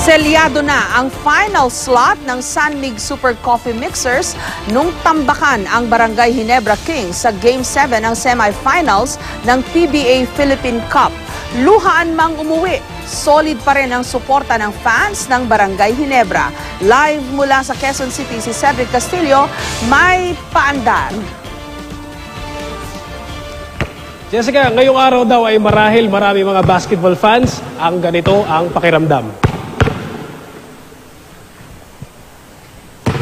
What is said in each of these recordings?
Selyado na ang final slot ng San Mig Super Coffee Mixers nung tambakan ang Barangay Ginebra Kings sa Game 7 ng semifinals ng PBA Philippine Cup. Luhaan mang umuwi, solid pa rin ang suporta ng fans ng Barangay Ginebra. Live mula sa Quezon City si Cedric Castillo, may paandar. Jessica, ngayong araw daw ay marahil marami mga basketball fans ang ganito ang pakiramdam.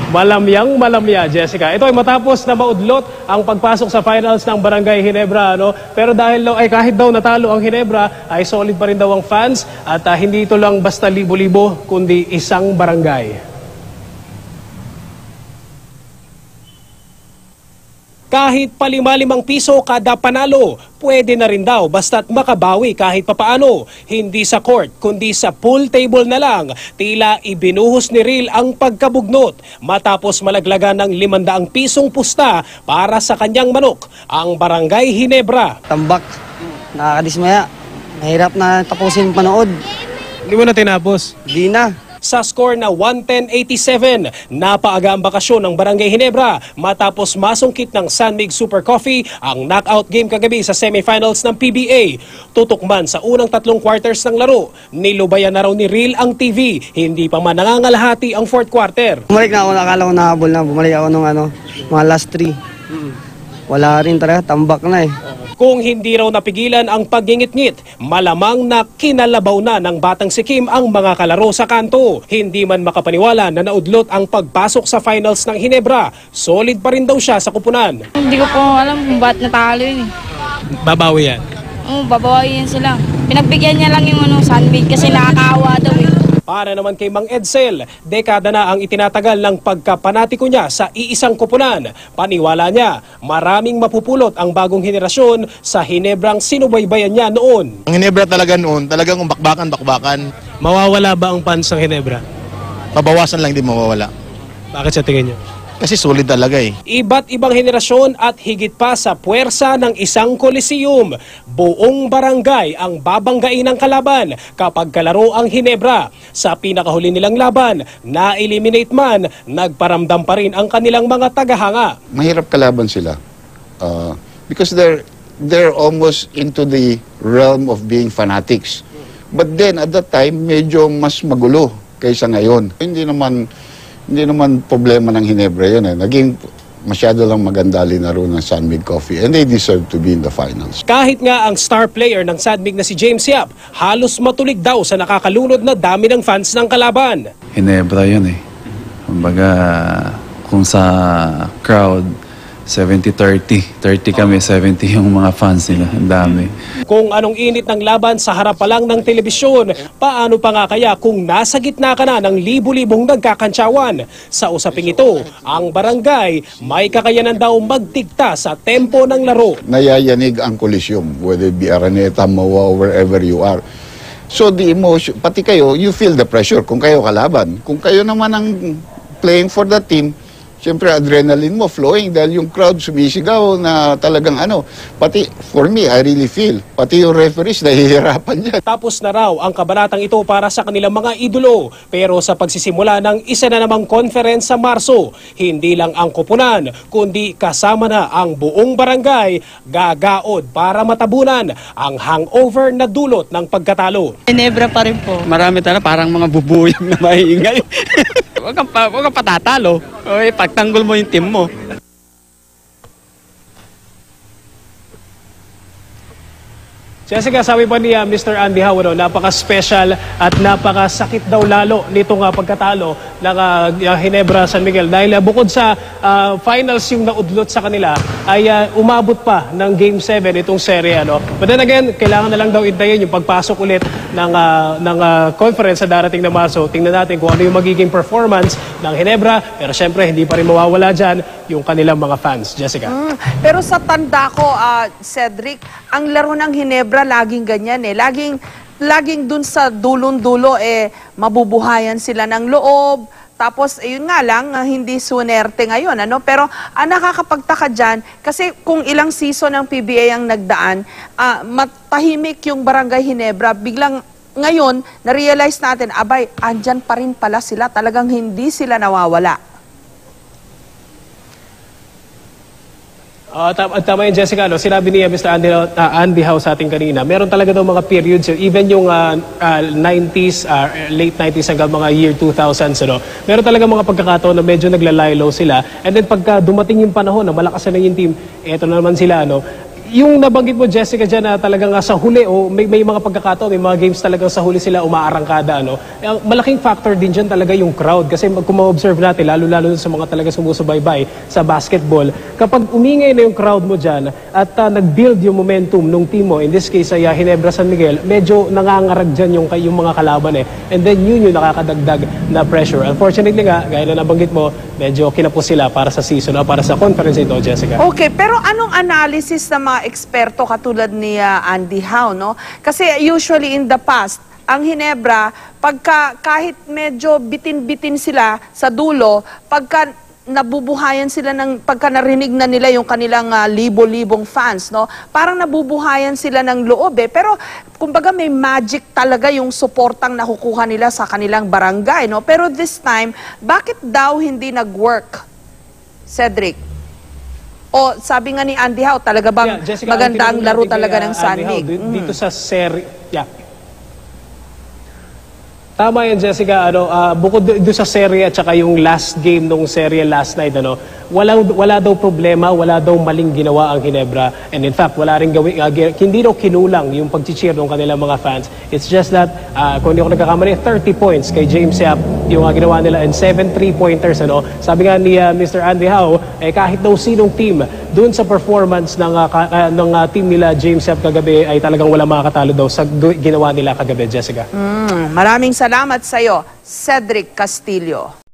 Malamya, Jessica. Ito ay matapos na maudlot ang pagpasok sa finals ng Barangay Ginebra. Pero dahil kahit daw natalo ang Ginebra, ay solid pa rin daw ang fans at hindi ito lang basta libo-libo, kundi isang barangay. Kahit pa-5 piso kada panalo, pwede na rin daw basta't makabawi kahit papaano. Hindi sa court, kundi sa pool table na lang. Tila ibinuhos ni Real ang pagkabugnot matapos malaglagan ng 500 pisong pusta para sa kanyang manok, ang Barangay Ginebra. Tambak, nakakadismaya. Mahirap na tapusin panood. Hindi mo na tinapos? Di na. Sa score na 110-87, napaaga ang bakasyon ng Barangay Ginebra matapos masungkit ng San Mig Super Coffee ang knockout game kagabi sa semifinals ng PBA. Tutok man sa unang 3 quarters ng laro, nilubayan na raw ni Real ang TV, hindi pa man nangangalahati ang 4th quarter. Bumalik na ako, nakala ko nahabol na. Bumalik ako nung mga last 3. Wala rin talaga, tambak na eh. Kung hindi raw napigilan ang paggingit-ngit, malamang na kinalabaw na ng batang si Kim ang mga kalaro sa kanto. Hindi man makapaniwala na naudlot ang pagpasok sa finals ng Ginebra. Solid pa rin daw siya sa kupunan. Hindi ko po alam kung ba't natalo yun eh. Babawi yan? Oo, babawi yan sila. Pinagbigyan niya lang yung San Mig kasi nakakaawa daw eh. Para naman kay Mang Edsel, dekada na ang itinatagal ng pagkapanatiko niya sa iisang kupunan. Paniwala niya, maraming mapupulot ang bagong henerasyon sa Ginebrang sinubaybayan niya noon. Ang Ginebra talaga noon, talagang bakbakan. Mawawala ba ang fans ng Ginebra? Pabawasan lang din mawawala. Bakit sa tingin niyo? Kasi solid talaga eh. Iba't ibang henerasyon at higit pa sa puwersa ng isang Coliseum. Buong barangay ang babanggain ng kalaban kapag kalaro ang Ginebra. Sa pinakahuli nilang laban, na-eliminate man, nagparamdam pa rin ang kanilang mga tagahanga. Mahirap kalaban sila because they're almost into the realm of being fanatics. But then at that time, medyo mas magulo kaysa ngayon. Hindi naman problema ng Ginebra yun eh. Naging masyado lang maganda linaro ng San Mig Coffee and they deserve to be in the finals. Kahit nga ang star player ng San Mig na si James Yap, halos matulig daw sa nakakalunod na dami ng fans ng kalaban. Ginebra yun eh. Kumbaga, kung sa crowd, 70-30. 30 kami, 70 yung mga fans nila. Ang dami. Kung anong init ng laban sa harap pa lang ng telebisyon, paano pa nga kaya kung nasa gitna ka na ng libu-libong nagkakantsawan? Sa usaping ito, ang barangay may kakayanan daw magdikta sa tempo ng laro. Nayayanig ang Coliseum, whether it be Araneta, Mawa, wherever you are. So the emotion, pati kayo, you feel the pressure kung kayo kalaban. Kung kayo naman ang playing for the team, siyempre, adrenaline mo flowing dahil yung crowd sumisigaw na talagang pati for me, I really feel, pati yung referees nahihirapan dyan. Tapos na raw ang kabanatang ito para sa kanilang mga idolo. Pero sa pagsisimula ng isa na namang conference sa Marso, hindi lang ang kupunan, kundi kasama na ang buong barangay, gagaod para matabunan ang hangover na dulot ng pagkatalo. Ginebra pa rin po. Marami talaga, parang mga bubuyog na maingay. Huwag kang patatalo. Oy, pagtanggol mo yung team mo. Jessica, sabi pa ni Mr. Andy Howe, napaka-special at napakasakit daw lalo nitong pagkatalo ng Ginebra San Miguel. Dahil bukod sa finals yung naudlot sa kanila, ay umabot pa ng Game 7 itong serye. But then again, kailangan na lang daw intayin yung pagpasok ulit ng conference sa darating na Marso. Tingnan natin kung ano yung magiging performance ng Ginebra. Pero syempre, hindi pa rin mawawala dyan yung kanilang mga fans. Jessica. Pero sa tanda ko, Cedric, ang laro ng Ginebra laging ganyan eh. Laging dun sa dulong-dulo mabubuhayan sila ng loob. Tapos, yun nga lang, hindi sunerte ngayon. Pero nakakapagtaka dyan, kasi kung ilang season ng PBA ang nagdaan, matahimik yung Barangay Ginebra, biglang ngayon, na-realize natin, abay, andyan pa rin pala sila. Talagang hindi sila nawawala. Tama yun, Jessica. Sinabi ni Mr. Andy Howe sa ating kanina, meron talaga daw mga periods, even yung 90s, late 90s hanggang mga year 2000s, meron talaga mga pagkakataon na medyo naglalaylo sila. And then pagka dumating yung panahon na malakas na yung team, eto na naman sila, yung nabanggit mo, Jessica, dyan na talagang sa huli, may mga pagkakataon, may mga games talagang sa huli sila umaarangkada. Malaking factor din dyan talaga yung crowd. Kasi kung ma-observe natin, lalo-lalo sa mga talaga sumusubaybay sa basketball, kapag umingay na yung crowd mo dyan at nag-build yung momentum ng team mo, in this case ay Ginebra San Miguel, medyo nangangarag dyan yung mga kalaban And then yun yung nakakadagdag na pressure. Unfortunately nga, gaya na nabanggit mo, medyo kinapos sila para sa season o para sa conference ito, Jessica. Okay, pero anong analysis ng mga eksperto katulad ni Andy Howe, no? Kasi usually in the past, ang Ginebra, kahit medyo bitin-bitin sila sa dulo, pagka nabubuhayan sila pagka narinig na nila yung kanilang libo-libong fans, no? Parang nabubuhayan sila ng loob Pero kumbaga may magic talaga yung suportang nakukuha nila sa kanilang barangay, no? Pero this time, bakit daw hindi nag-work, Cedric? O sabi nga ni Andy Howe, talaga bang Jessica, maganda ang laro talaga ng San Mig? Dito sa Tama yan, Jessica. Bukod doon sa serye at saka yung last game nung serye last night, wala daw problema, wala daw maling ginawa ang Ginebra. And in fact, wala rin hindi daw kinulang yung pag-cheer ng kanilang mga fans. It's just that, kung hindi ako nagkakamali, 30 points kay James Yap yung ginawa nila and 7 3-pointers. Sabi nga ni Mr. Andy Howe, kahit daw sinong team doon sa performance ng team nila James Yap kagabi ay talagang wala makakatalo daw sa ginawa nila kagabi, Jessica. Maraming salamat sa iyo, Cedric Castillo.